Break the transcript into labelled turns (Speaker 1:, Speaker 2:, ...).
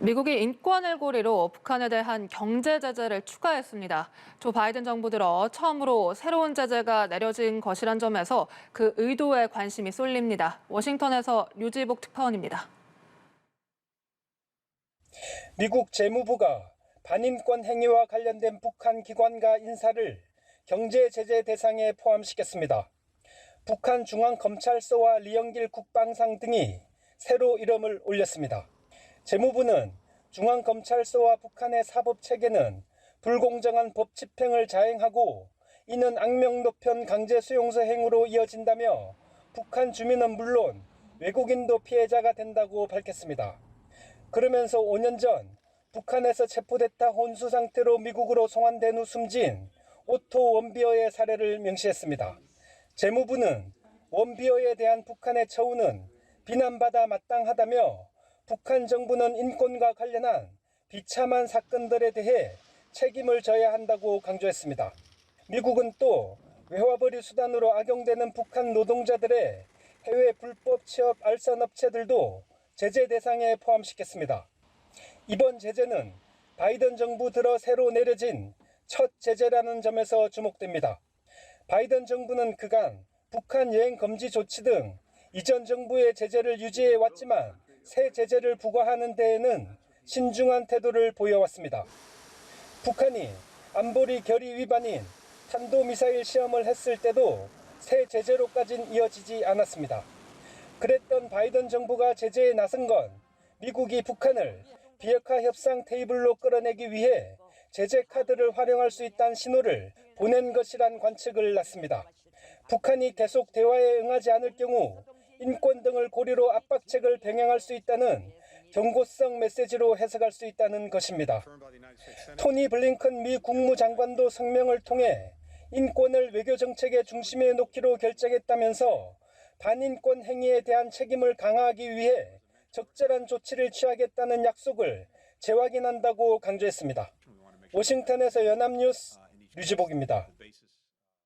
Speaker 1: 미국이 인권을 고리로 북한에 대한 경제 제재를 추가했습니다. 조 바이든 정부 들어 처음으로 새로운 제재가 내려진 것이란 점에서 그 의도에 관심이 쏠립니다. 워싱턴에서 류지복 특파원입니다.
Speaker 2: 미국 재무부가 반인권 행위와 관련된 북한 기관과 인사를 경제 제재 대상에 포함시켰습니다. 북한 중앙검찰서와 리영길 국방상 등이 새로 이름을 올렸습니다. 재무부는 중앙검찰서와 북한의 사법체계는 불공정한 법 집행을 자행하고 이는 악명높은 강제수용소 행위로 이어진다며 북한 주민은 물론 외국인도 피해자가 된다고 밝혔습니다. 그러면서 5년 전 북한에서 체포됐다 혼수 상태로 미국으로 송환된 후 숨진 오토 원비어의 사례를 명시했습니다. 재무부는 원비어에 대한 북한의 처우는 비난받아 마땅하다며 북한 정부는 인권과 관련한 비참한 사건들에 대해 책임을 져야 한다고 강조했습니다. 미국은 또 외화벌이 수단으로 악용되는 북한 노동자들의 해외 불법 취업 알선 업체들도 제재 대상에 포함시켰습니다. 이번 제재는 바이든 정부 들어 새로 내려진 첫 제재라는 점에서 주목됩니다. 바이든 정부는 그간 북한 여행 금지 조치 등 이전 정부의 제재를 유지해 왔지만 새 제재를 부과하는 데에는 신중한 태도를 보여왔습니다. 북한이 안보리 결의 위반인 탄도미사일 시험을 했을 때도 새 제재로까지는 이어지지 않았습니다. 그랬던 바이든 정부가 제재에 나선 건 미국이 북한을 비핵화 협상 테이블로 끌어내기 위해 제재 카드를 활용할 수 있다는 신호를 보낸 것이란 관측을 낳습니다. 북한이 계속 대화에 응하지 않을 경우 인권 등을 고리로 압박책을 병행할 수 있다는 경고성 메시지로 해석할 수 있다는 것입니다. 토니 블링컨 미 국무장관도 성명을 통해 인권을 외교정책의 중심에 놓기로 결정했다면서 반인권 행위에 대한 책임을 강화하기 위해 적절한 조치를 취하겠다는 약속을 재확인한다고 강조했습니다. 워싱턴에서 연합뉴스 류지복입니다.